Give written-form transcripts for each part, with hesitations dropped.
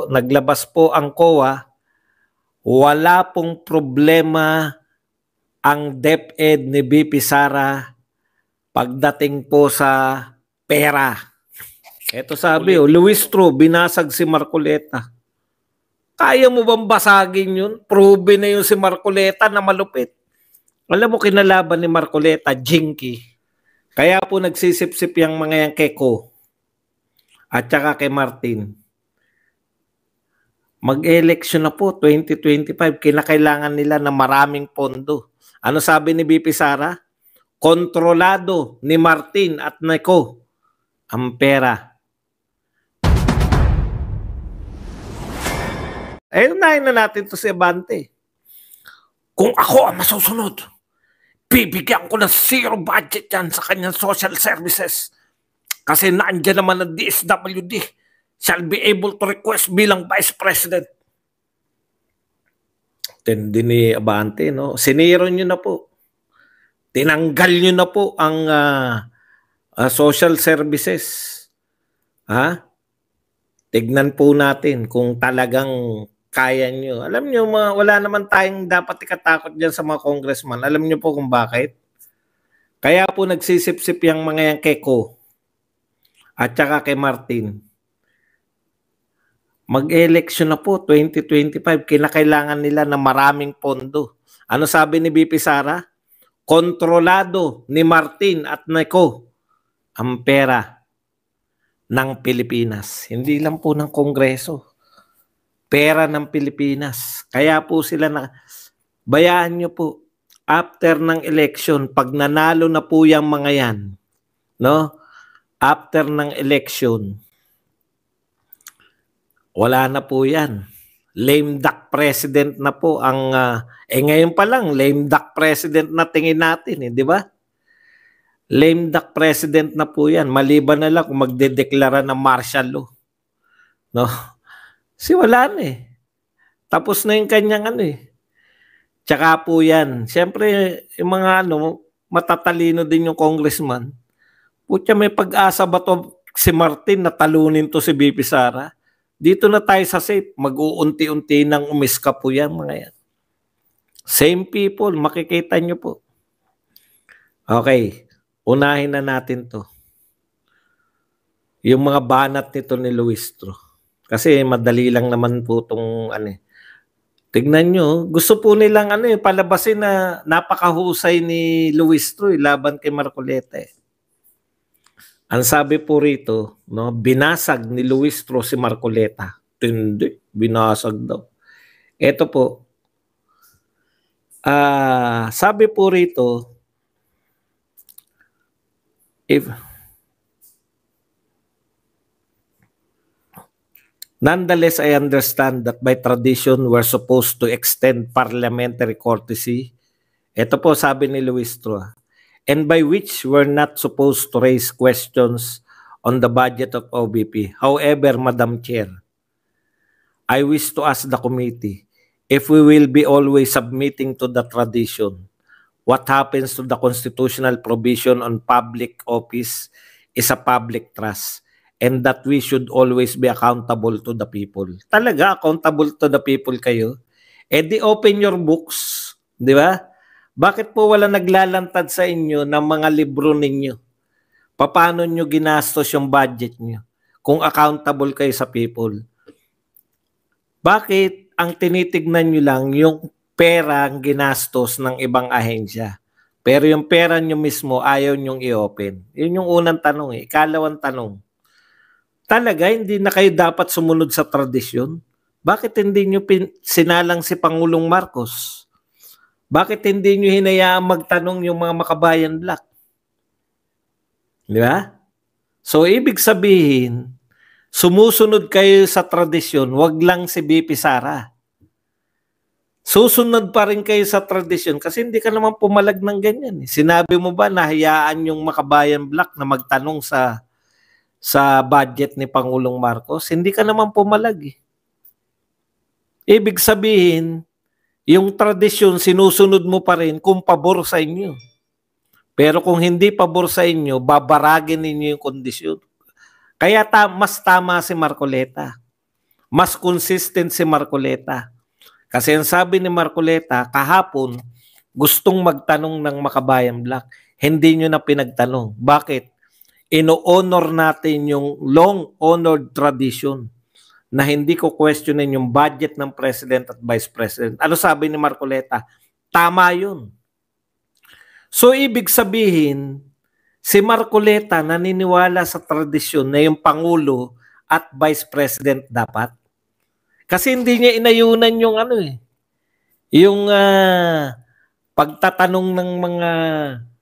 naglabas po ang COA, wala pong problema ang DepEd ni BP Sara pagdating po sa pera. Ito sabi, Luis Tro, binasag si Marcoleta. Kaya mo bang basagin yun? Proven na yun si Marcoleta na malupit. Alam mo, kinalaban ni Marcoleta, Jinky. Kaya po nagsisip-sip yung mga yang Keko at saka kay Martin. Mag-election na po, 2025. Kinakailangan nila na maraming pondo. Ano sabi ni BP Sara? Kontrolado ni Martin at Neko ang pera. Unahin na natin to si Abante. Kung ako ang masusunod, bibigyan ko ng zero budget yan sa kanyang social services. Kasi naandyan naman ang DSWD shall be able to request bilang Vice President. Tindi ni Abante, no? Siniro nyo na po. Tinanggal nyo na po ang social services. Ha? Tignan po natin kung talagang kaya nyo. Alam nyo, wala naman tayong dapat ikatakot dyan sa mga congressman. Alam nyo po kung bakit? Kaya po nagsisip-sip yung mga yang Keko at saka kay Martin. Mag-election na po, 2025. Kinakailangan nila na maraming pondo. Ano sabi ni BP Sara? Kontrolado ni Martin at Neko ang pera ng Pilipinas. Hindi lang po ng Kongreso. Pera ng Pilipinas. Kaya po sila na, bayaan nyo po, after ng election, pag nanalo na po yung mga yan, no? After ng election, wala na po yan. Lame duck president na po ang, ngayon pa lang, lame duck president na tingin natin, di ba? Lame duck president na po yan. Maliban na lang kung magdedeklara ng martial law. No? Kasi wala na eh. Tapos na yung kanyang ano eh. Tsaka po yan. Siyempre, yung mga matatalino din yung congressman. Putya, may pag-asa ba to si Martin na talunin to si BP Sara? Dito na tayo sa safe. Mag-uunti-unti nang umiska po yan mga yan. Same people. Makikita nyo po. Okay. Unahin na natin to. Yung mga banat nito ni Luis Tro. Kasi madali lang naman po itong tignan nyo, gusto po nilang palabasin na napakahusay ni Luis Tro laban kay Marcoleta. Ang sabi po rito, no, binasag ni Luis Tro si Marcoleta. Hindi, binasag daw. Ito po, sabi po rito, nonetheless, I understand that by tradition, we're supposed to extend parliamentary courtesy. Ito po sabi ni Luis Tro. And by which we're not supposed to raise questions on the budget of OBP. However, Madam Chair, I wish to ask the committee if we will be always submitting to the tradition. What happens to the constitutional provision on public office is a public trust. And that we should always be accountable to the people. Talaga, accountable to the people kayo? Di open your books, di ba? Bakit po wala naglalantad sa inyo ng mga libro ninyo? Paano nyo ginastos yung budget nyo? Kung accountable kayo sa people. Bakit ang tinitignan nyo lang yung pera ang ginastos ng ibang ahensya? Pero yung pera nyo mismo ayaw nyong i-open. Yun yung unang tanong. Ikalawang tanong. Talaga, hindi na kayo dapat sumunod sa tradisyon? Bakit hindi nyo sinalang si Pangulong Marcos? Bakit hindi nyo hinayaang magtanong yung mga makabayan black? Di ba? So, ibig sabihin, sumusunod kayo sa tradisyon, wag lang si BP Sara. Susunod pa rin kayo sa tradisyon kasi hindi ka naman pumalag ng ganyan. Sinabi mo ba na hayaan yung makabayan black na magtanong sa budget ni Pangulong Marcos? Hindi ka naman pumalag eh. Ibig sabihin, yung tradisyon sinusunod mo pa rin kung pabor sa inyo. Pero kung hindi pabor sa inyo, babaragin ninyo yung kondisyon. Kaya mas tama si Marcoleta. mas consistent si Marcoleta. Kasi ang sabi ni Marcoleta, kahapon, gustong magtanong ng Makabayan Black. Hindi nyo na pinagtanong. Bakit? Ino-honor natin yung long-honored tradition na hindi ko questionin yung budget ng President at Vice President. Ano sabi ni Marcoleta? Tama yun. So, ibig sabihin, si Marcoleta naniniwala sa tradisyon na yung Pangulo at Vice President dapat. Kasi hindi niya inayunan yung yung pagtatanong ng mga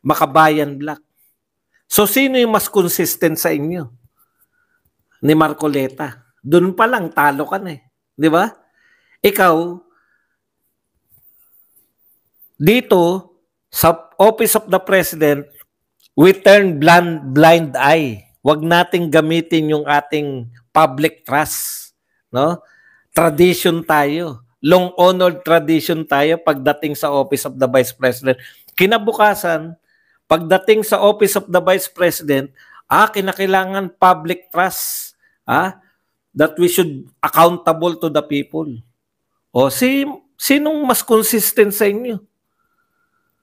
Makabayan Black. So, sino yung mas consistent sa inyo? Ni Marcoleta. Doon pa lang, talo ka na eh. Di ba? Ikaw, dito, sa Office of the President, we turn blind eye. Huwag nating gamitin yung ating public trust. No? Tradition tayo. Long-honored tradition tayo pagdating sa Office of the Vice President. Kinabukasan, pagdating sa Office of the Vice President, kinakailangan public trust. That we should accountable to the people. O, sinong mas consistent sa inyo?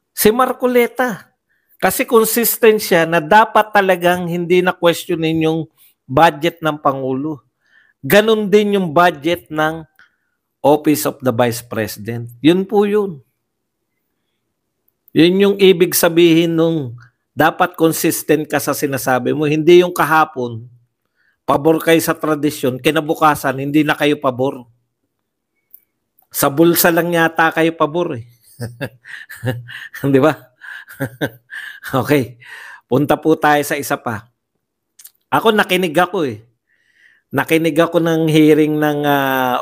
Si Marcoleta. Kasi consistent siya na dapat talagang hindi na questionin yung budget ng Pangulo. Ganon din yung budget ng Office of the Vice President. Yun po yun. Yun yung ibig sabihin nung dapat consistent ka sa sinasabi mo. Hindi yung kahapon, pabor kayo sa tradisyon, kinabukasan, hindi na kayo pabor. Sa bulsa lang yata kayo pabor eh. Di ba? Okay. Punta po tayo sa isa pa. Ako nakinig ako eh. Nakinig ako ng hearing ng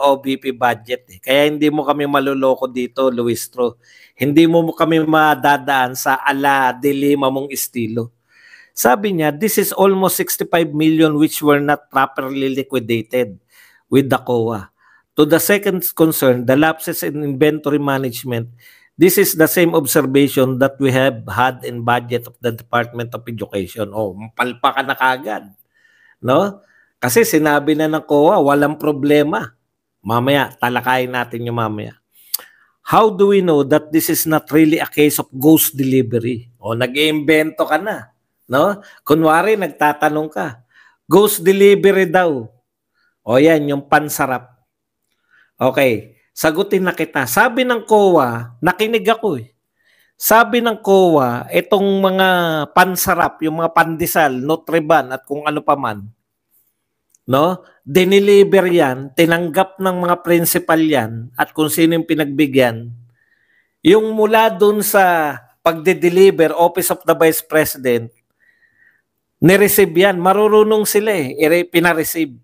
OVP budget eh. Kaya hindi mo kami maluloko dito, Luistro. Hindi mo kami madadaan sa ala dilema mong estilo. Sabi niya, this is almost 65 million which were not properly liquidated with the COA. To the second concern, the lapses in inventory management, this is the same observation that we have had in budget of the Department of Education. Oh, palpa ka na kagad. No? Kasi sinabi na ng COA, walang problema. Mamaya, talakayin natin yung mamaya. How do we know that this is not really a case of ghost delivery? O, nag-iimbento ka na. No? Kunwari, nagtatanong ka. Ghost delivery daw. O yan, yung pansarap. Okay, sagutin na kita. Sabi ng COA, nakinig ako eh. Sabi ng COA, itong mga pansarap, yung mga pandesal, Nutriban at kung ano pa man, no? Dineliver yan, tinanggap ng mga principal yan at kung sino yung pinagbigyan. Yung mula dun sa pagde-deliver, Office of the Vice President, nireceive yan. Marurunong sila eh, pinareceive.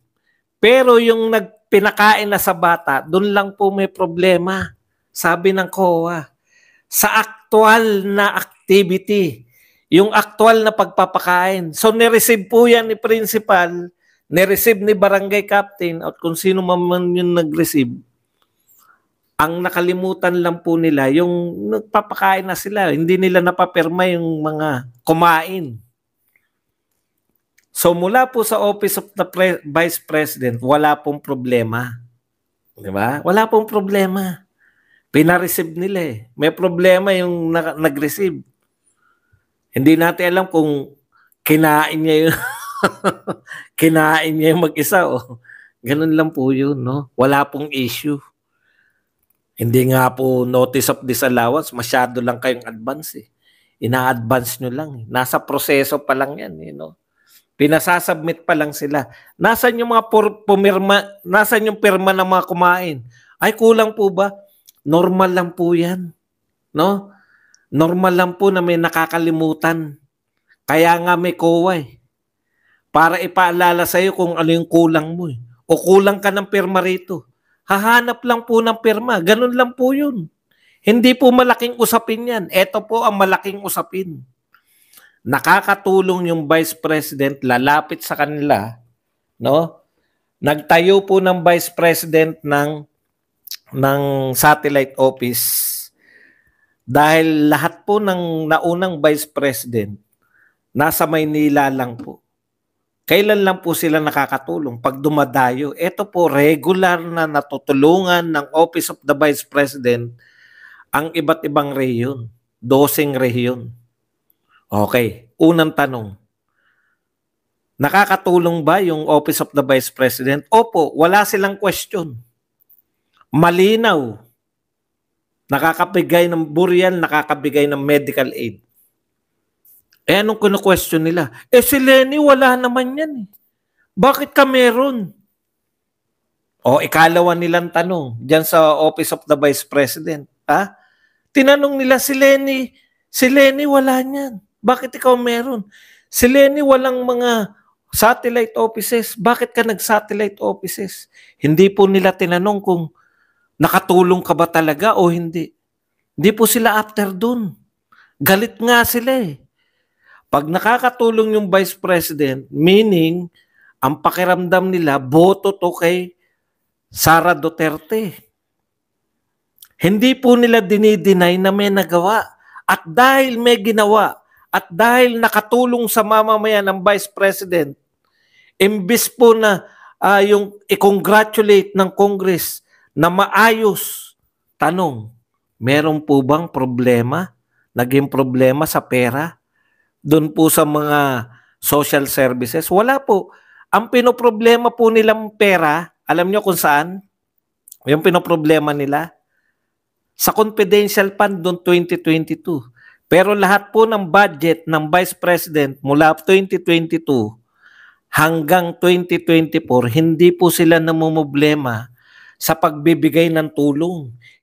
Pero yung pinakain na sa bata, dun lang po may problema. Sabi ng COA, sa actual na activity, yung actual na pagpapakain. So nireceive po yan ni principal, nireceive ni barangay captain at kung sino man yung nag-receive. Ang nakalimutan lang po nila, yung nagpapakain na sila. Hindi nila napapirma yung mga kumain. So mula po sa Office of the Vice President, wala pong problema. Di ba? Wala pong problema. Pina-receive nila eh. May problema yung nag-receive. Hindi natin alam kung kinain niya yung kinain niya yung mag-isa o. Ganun lang po yun, no? Wala pong issue. Hindi nga po notice of disallowance, masyado lang kayong advance eh. Ina-advance nyo lang eh. Nasa proseso pa lang yan eh, no? Pinasasubmit pa lang sila. Nasaan yung mga pumirma, nasaan yung pirma ng mga kumain? Ay, kulang po ba? Normal lang po yan. No? Normal lang po na may nakakalimutan. Kaya nga may COA eh. Para ipaalala sa'yo kung ano yung kulang mo eh. O kulang ka ng pirma rito. Hahanap lang po ng pirma. Ganun lang po yun. Hindi po malaking usapin yan. Ito po ang malaking usapin. Nakakatulong yung Vice President, lalapit sa kanila, no? Nagtayo po ng Vice President ng satellite office dahil lahat po ng naunang Vice President nasa Maynila lang po. Kailan lang po sila nakakatulong? Pag dumadayo. Ito po, regular na natutulungan ng Office of the Vice President ang iba't ibang rehiyon. 12 rehiyon. Okay, unang tanong. Nakakatulong ba yung Office of the Vice President? Opo, wala silang question. Malinaw. Nakakabigay ng burial, nakakabigay ng medical aid. Eh, anong kinu-question nila? Eh, si Lenny, wala naman yan eh. Bakit ka meron? O, ikalawa nilang tanong, dyan sa Office of the Vice President. Ha? Tinanong nila si Lenny wala niyan. Bakit ikaw meron? Si Lenny walang mga satellite offices. Bakit ka nag-satellite offices? Hindi po nila tinanong kung nakatulong ka ba talaga o hindi. Hindi po sila after dun. Galit nga sila eh. Pag nakakatulong yung Vice President, meaning, ang pakiramdam nila, boto to kay Sara Duterte. Hindi po nila dinideny na may nagawa. At dahil may ginawa, at dahil nakatulong sa mamamayan ng Vice President, imbis po na yung i-congratulate ng Congress na maayos, tanong, meron po bang problema? Naging problema sa pera? Doon po sa mga social services? Wala po. Ang pinoproblema po nilang pera, alam nyo kung saan? Yung pinoproblema nila? Sa confidential fund doon 2022. Pero lahat po ng budget ng Vice President mula 2022 hanggang 2024, hindi po sila namumblema sa pagbibigay ng tulong.